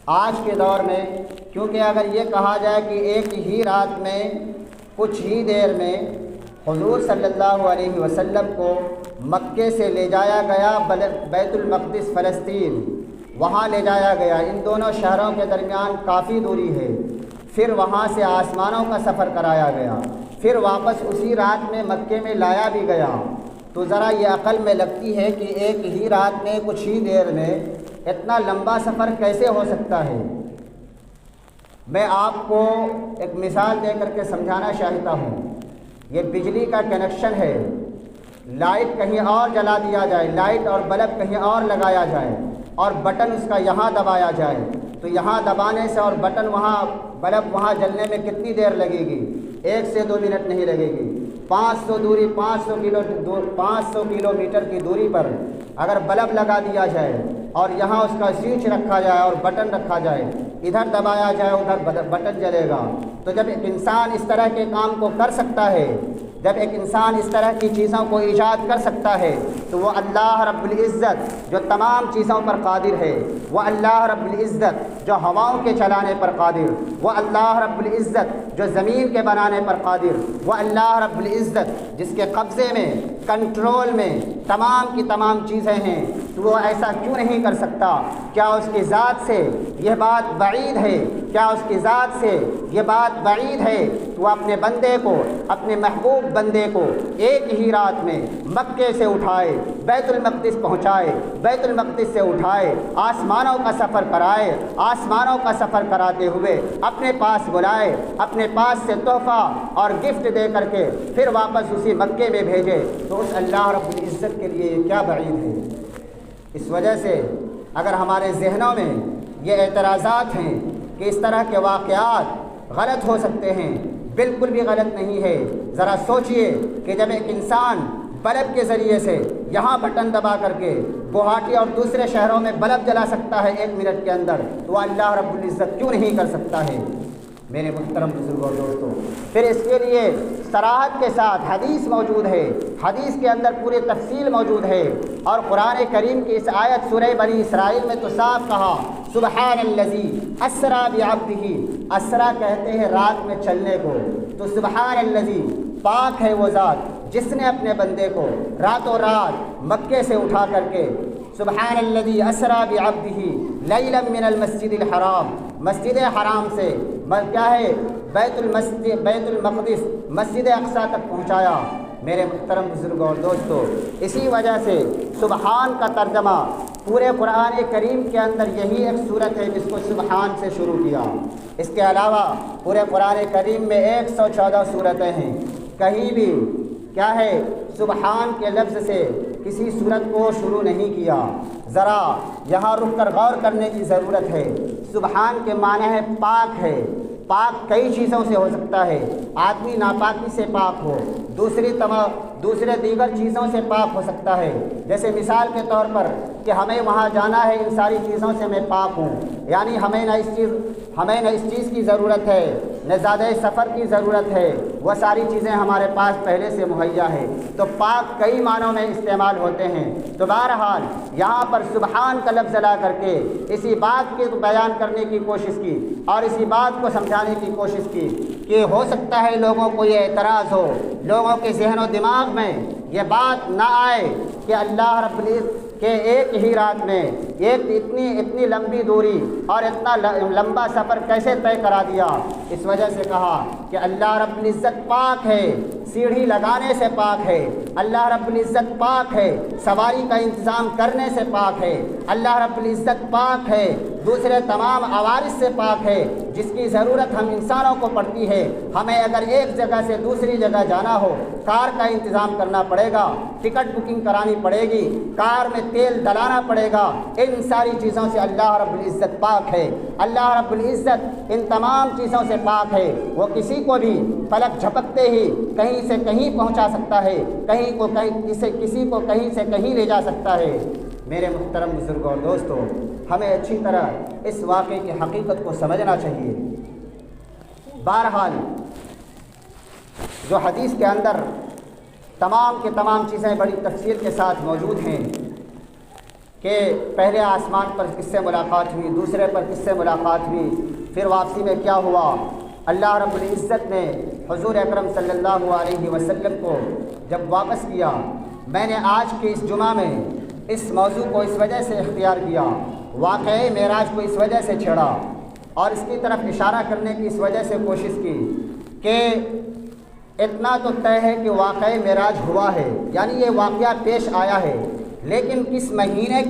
آج کے دور میں کیونکہ اگر یہ کہا جائے کہ ایک ہی رات میں کچھ ہی دیر میں حضور صلی اللہ علیہ وسلم کو مکے سے لے جایا گیا بیت المقدس فلسطین، وہاں لے جایا گیا، ان دونوں شہروں کے درمیان کافی دوری ہے، پھر وہاں سے آسمانوں کا سفر کرایا گیا، پھر واپس اسی رات میں مکے میں لایا بھی گیا، تو ذرا یہ عقل میں لگتی ہے کہ ایک ہی رات میں کچھ ہی دیر میں اتنا لمبا سفر کیسے ہو سکتا ہے۔ میں آپ کو ایک مثال دے کر کے سمجھانا چاہتا ہوں۔ یہ بجلی کا کنیکشن ہے، لائٹ کہیں اور جلا دیا جائے، لائٹ اور بلب کہیں اور لگایا جائے اور بٹن اس کا یہاں دبایا جائے، تو یہاں دبانے سے اور بٹن وہاں بلب وہاں جلنے میں کتنی دیر لگے گی؟ 1 سے 2 منٹ نہیں لگے گی۔ 500 کلو میٹر کی دوری پر اگر بلب لگا دیا جائے اور یہاں اس کا سوئچ رکھا جائے اور بٹن رکھا جائے، ادھر دبایا جائے ادھر بٹن جلے گا۔ تو جب ایک انسان اس طرح کے کام کو کر سکتا ہے، جب ایک انسان اس طرح کی چیزوں کو ایجاد کر سکتا ہے، تو وہ اللہ رب العزت جو تمام چیزوں پر قادر ہے، وہ اللہ رب العزت جو ہواؤں کے چلانے پر قادر، وہ اللہ رب العزت جو زمین کے بنانے پر قادر، وہ اللہ رب العزت جس کے قبضے میں، کنٹرول میں تمام کی تمام چیزیں ہیں، تو وہ ایسا کیوں نہیں کر سکتا؟ کیا اس کی ذات سے یہ بات بعید ہے؟ کیا اس کی ذات سے یہ بات بعید ہے کہ وہ اپنے بندے کو، اپنے محبوب بندے کو ایک ہی رات میں مکے سے اٹھائے، بیت المقدس پہنچائے، بیت المقدس سے اٹھائے، آسمانوں کا سفر کرائے، آسمانوں کا سفر کراتے ہوئے اپنے پاس بلائے، اپنے پاس سے تحفہ اور گفٹ دے کر کے پھر واپس اسی مکے میں بھیجے، تو اس اللہ رب العزت کے لیے یہ کیا بعید ہے؟ اس وجہ سے اگر ہمارے ذہنوں میں یہ اعتراضات ہیں کہ اس طرح کے واقعات غلط ہو سکتے ہیں، بالکل بھی غلط نہیں ہے۔ ذرا سوچئے کہ جب ایک انسان بلب کے ذریعے سے یہاں بٹن دبا کر کے گوہاٹی اور دوسرے شہروں میں بلب جلا سکتا ہے 1 منٹ کے اندر، تو اللہ رب العزت کیوں نہیں کر سکتا ہے؟ میرے محترم بزرگوں اور دوستوں، پھر اس کے لیے صراحت کے ساتھ حدیث موجود ہے، حدیث کے اندر پوری تفصیل موجود ہے، اور قرآن کریم کی اس آیت سورہ بنی اسرائیل میں تو صاف کہا سبحان الذی اسریٰ بعبدہ، اسریٰ کہتے ہیں رات میں چلنے کو، تو سبحان الذی پاک ہے وہ ذات جس نے اپنے بندے کو راتوں رات مکے سے اٹھا کر کے، سبحان الذی اسریٰ بعبدہ لیلا من المسجد الحرام، مسجد حرام سے کیا ہے بیت المقدس مسجد اقصیٰ تک پہنچایا۔ میرے محترم بزرگوں اور دوستو، اسی وجہ سے سبحان کا ترجمہ پورے قرآن کریم کے اندر یہی ایک صورت ہے جس کو سبحان سے شروع کیا۔ اس کے علاوہ پورے قرآن کریم میں 114 صورتیں ہیں، کہیں بھی کیا ہے سبحان کے لفظ سے کسی صورت کو شروع نہیں کیا۔ ذرا یہاں رک کر غور کرنے کی ضرورت ہے۔ سبحان کے معنی ہے پاک ہے، پاک کئی چیزوں سے ہو سکتا ہے، آدمی ناپاکی سے پاک ہو، دوسرے دیگر چیزوں سے پاک ہو سکتا ہے، جیسے مثال کے طور پر کہ ہمیں وہاں جانا ہے، ان ساری چیزوں سے میں پاک ہوں، یعنی ہمیں نہ اس چیز کی ضرورت ہے، نہ زیادہ سفر کی ضرورت ہے، وہ ساری چیزیں ہمارے پاس پہلے سے مہیا ہے، تو پاک کئی معنوں میں استعمال ہوتے ہیں۔ تو بہرحال یہاں پر سبحان کا لفظ لا کر کے اسی بات کے بیان کرنے کی کوشش کی اور اسی بات کو سمجھانے کی کوشش کی کہ ہو سکتا ہے لوگوں کو یہ اعتراض ہو، لوگوں کے ذہن و دماغ میں یہ بات نہ آئے کہ اللہ رب العزت کہ ایک ہی رات میں اتنی لمبی دوری اور اتنا لمبا سفر کیسے طے کرا دیا۔ اس وجہ سے کہا کہ اللہ رب العزت پاک ہے، سیڑھی لگانے سے پاک ہے، اللہ رب العزت پاک ہے، سواری کا انتظام کرنے سے پاک ہے، اللہ رب العزت پاک ہے، دوسرے تمام عوارض سے پاک ہے، جس کی ضرورت ہم انسانوں کو پڑتی ہے۔ ہمیں اگر ایک جگہ سے دوسری جگہ جانا ہو، کار کا انتظام کرنا پڑے گا، ٹکٹ بکنگ کرانی پڑے گی، کار میں تیل ڈلانا پڑے گا، ان ساری چیزوں سے اللہ رب العزت پاک ہے۔ اللہ رب العزت ان تمام چیزوں سے پاک ہے، وہ کسی کو بھی پلک جھپکتے ہی کہیں سے کہیں پہنچا سکتا ہے، کسی کو کہیں سے کہیں لے جا سکتا ہے۔ میرے محترم بزرگوں اور دوستوں، ہمیں اچھی طرح اس واقعے کی حقیقت کو سمجھنا چاہیے۔ بہرحال جو حدیث کے اندر تمام کی تمام چیزیں بڑی تفصیل کے ساتھ موجود ہیں، کہ پہلے آسمان پر کس سے ملاقات ہوئی، دوسرے پر کس سے ملاقات ہوئی، پھر واپسی میں کیا ہوا۔ اللہ رب العزت نے حضور اکرم صلی اللہ علیہ وسلم کو جب واپس کیا، میں نے آج کے اس جمعہ میں اس موضوع کو اس وجہ سے اختیار کیا، واقعہ معراج کو اس وجہ سے چھیڑا اور اس کی طرف اشارہ کرنے کی اس وجہ سے کوشش کی کہ اتنا تو طے ہے کہ واقعہ معراج ہوا ہے، یعنی یہ واقعہ پیش آیا ہے، لیکن کس مہینے